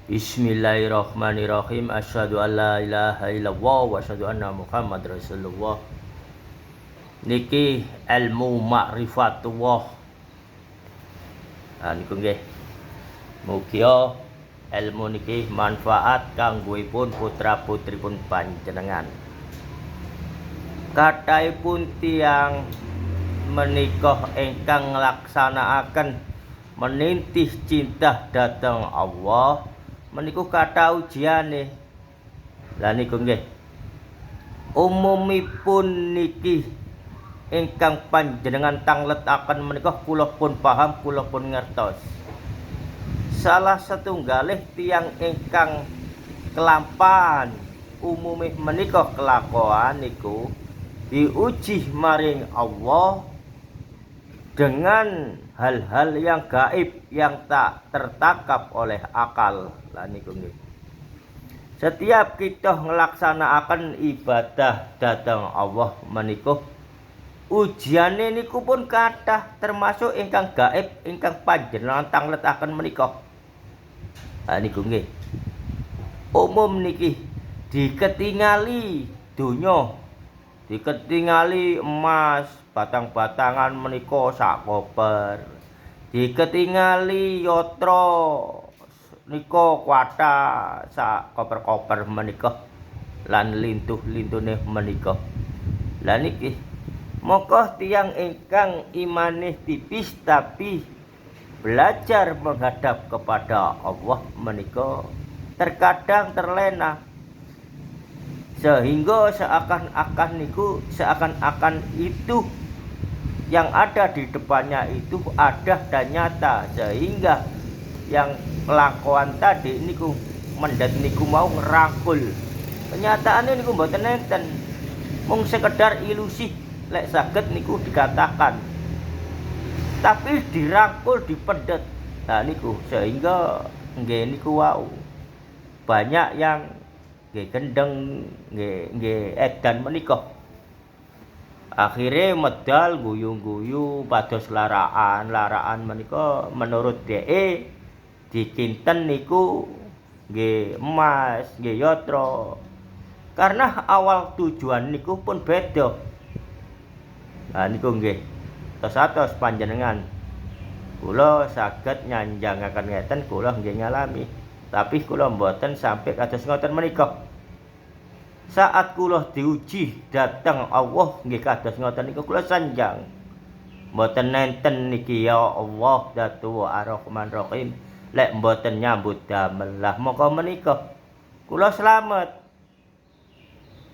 Bismillahirrahmanirrahim. Asyhadu an la ilaha illallah wa asyhadu anna Muhammad Rasulullah. Niki ilmu ma'rifatullah. Niku nggih. Mugi ilmu niki manfaat kanggoipun putra-putripun panjenengan. Kathahipun tiyang menika ingkang nglaksanakaken menintih cinta dhateng Allah meniku kathah ujiane. Lah niku nggih. Umumipun niki ingkang panjenengan tangletaken menika kula pun paham, kula pun ngertos. Salah setunggalih tiyang ingkang kelampahan umume menika kelakuan niku diuji maring Allah dengan hal-hal yang gaib yang tak tertangkap oleh akal. Lah niku nggih. Setiap kita nglaksanakaken ibadah dhateng Allah menika ujiane niku pun kathah, termasuk ingkang gaib ingkang panjenengan tangletaken menika. Lah niku nggih. Umum niki diketingali donya, diketingali emas batang-batangan menika sak koper, diketingali yatra nika kuwata sak koper-koper menika lan lintuh-lintune menika. Lah niki moko tiyang ingkang imane tipis tapi belajar menghadap kepada Allah menika terkadang terlena, sehingga seakan-akan itu yang ada di depannya itu ada dan nyata, sehingga yang kelakuan tadi niku mendet niku mau ngerangkul. Kenyataannya niku mboten enten, mung sekedar ilusi lek saged niku dikatakan, tapi dirangkul, dipendet. Nah niku sehingga nggih niku wau banyak yang nggih gendeng nggih edan menika. Akhire medal guyu-guyu pados laraan menika menurut DE dikinten niku nggih emas, nggih yatra. Karena awal tujuan niku pun beda. Nah niku nggih. Tos-tos panjenengan kula saged nyanjangaken ngeten, kula nggih ngalami. Tapi kula mboten sampai kados ngoten menika. Saat kula diuji dhateng Allah nggih kados ngoten niku kula sanjang. Mboten nenten niki ya Allah Datu Ar-Rahman Rahim. Lek mboten nyambut damel lah moko menika kula slamet.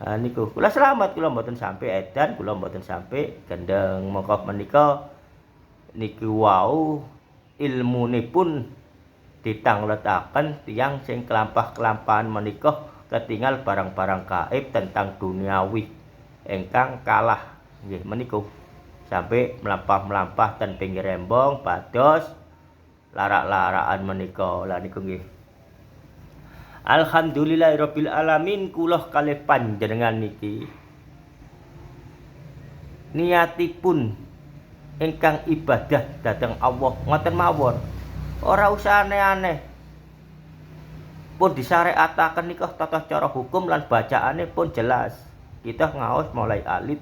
Nah niku kula slamet, kula mboten sampai edan, kula mboten sampai gendeng. Moko menika niku wau ilmunipun ditangletaken tiyang sing kelampah-kelampahan menika ketinggal barang-barang gaib tentang duniawi ingkang kalah nggih menika sampai melampah-melampah ten pinggir rembong pados larak-larakan menika. Lah niku nggih. Alhamdulillahirabbil alamin, kula kalih panjenengan niki niatipun ingkang ibadah dhateng Allah ngoten mawon. Ora usah aneh-aneh. Pun disyariataken nika tata cara hukum lan bacaane pun jelas. Kita ngaos mulai alif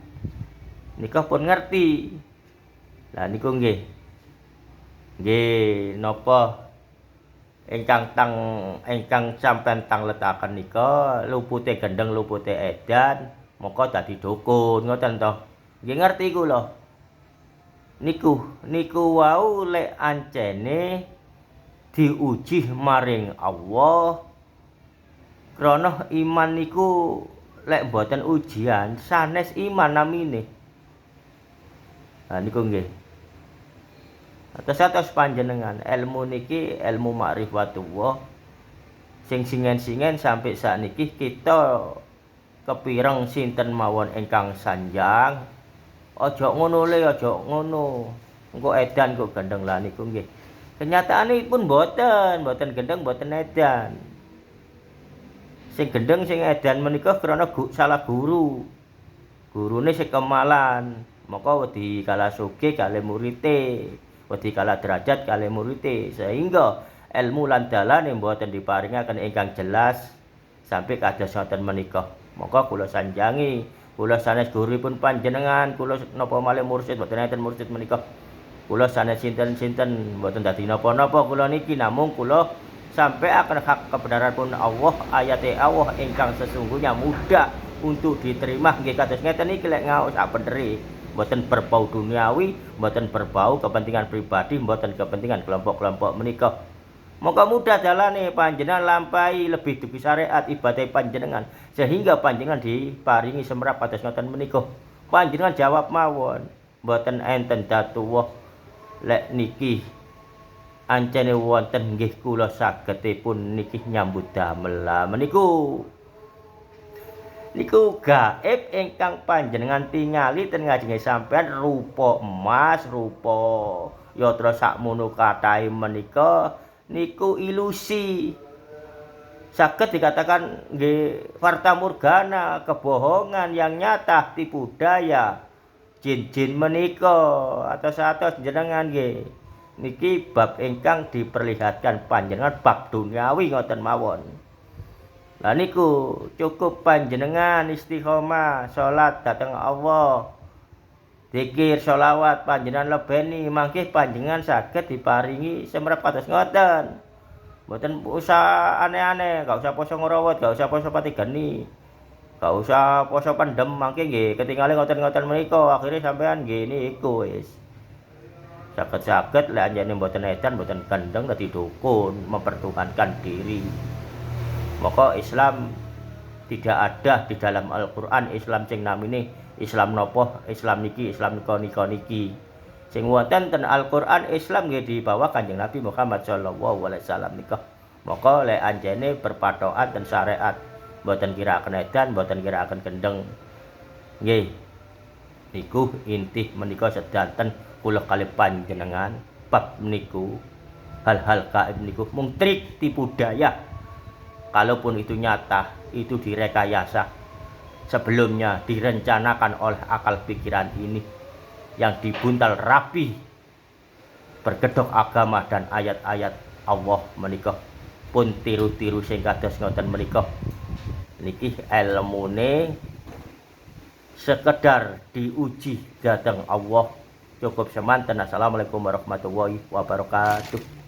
nika pun ngerti. Lah niku nggih. Nggih napa ingkang sampean tangletaken nika lupute gendeng lupute edan moko dadi dukun ngoten to. Nggih ngerti kula. Niku wau lek ancene diuji maring Allah krana iman niku lek mboten ujian sanes iman namine. Nah niku nggih. Atos panjenengan ilmu niki ilmu ma'rifatullah sing singen-singen sampai sakniki kita kepireng sinten mawon ingkang sanjang. Aja ngono le, aja ngono. Engko edan kok gendeng. Lah niku nggih. Kenyataanipun mboten gendeng, mboten edan. Sing gendeng sing edan menika krana salah guru. Gurune sekemalan, maka wedi kalah sugih kalih murite, wedi kalah derajat kalih murite, sehingga ilmu lan dalane mboten diparingaken ingkang jelas sampai kados ngoten menika. Monggo kula sanjangi, kula sanes guripun panjenengan, kula napa malih mursyid mboten enten mursyid menika. Kula sanes sinten-sinten mboten dadi napa-napa kula niki, namung kula sampaiaken hak kebenaranipun Allah, ayate Allah ingkang sesungguhnya mudah untuk diterima nggih kados ngeten iki lek ngaos sak beneri. Mboten berbau duniawi, mboten berbau kepentingan pribadi, mboten kepentingan kelompok-kelompok menika. Moga mudah jalane panjenengan lampahi lebih dugi syariat ibadah panjenengan sehingga panjenengan diparingi semrap kados ngoten menika. Panjenengan jawab mawon, mboten enten datuwuh lek niki ancene wonten nggih kula sagedipun niki nyambut damel meniku. Niku gaib ingkang panjenengan tingali ten ngajenge sampean rupa emas, rupa yatra sakmono kathahé menika niku ilusi. Saged dikatakan nggih fata morgana, kebohongan yang nyata, tipu daya. Jin-jin menika atos-atos jenengan nggih. Niki bab ingkang diperlihatkan panjenengan bab duniawi ngoten mawon. Lah niku cukup panjenengan istiqomah salat dhateng Allah. Zikir sholawat panjenengan lebeni mangke panjenengan saged diparingi semrep kados ngoten. Mboten usah aneh-aneh, gak usah poso ngrawat, gak usah poso pati geni. Gak usah poso pendem mangke nggih ketinggalan ngoten-ngoten menika akhire sampean nggih niku wis. Saged-saged lek anjene mboten edan mboten gendeng dadi dukun, mempertuhankan diri. Maka Islam tidak ada di dalam Al-Qur'an Islam sing namine Islam nopo, Islam niki, Islam nika niki. Sing wonten ten Al-Qur'an Islam nggih dibawa Kanjeng Nabi Muhammad sallallahu alaihi wasallam nika. Maka lek anjene berpatokan ten syariat, mboten kiraaken edan, mboten kiraaken gendeng. Nggih. Niku intih menika sedanten kula kalih panjenengan bab niku. Hal-hal gaib niku mung trik tipu daya. Kalaupun itu nyata, itu direkayasa. Sebelumnya direncanakan oleh akal pikiran ini yang dibuntal rapi bergedok agama dan ayat-ayat Allah menika pun tiru-tiru sing kados ngoten menika. Niki ilmune sekedar diuji dhateng Allah. Cukup semanten. Assalamualaikum warahmatullahi wabarakatuh.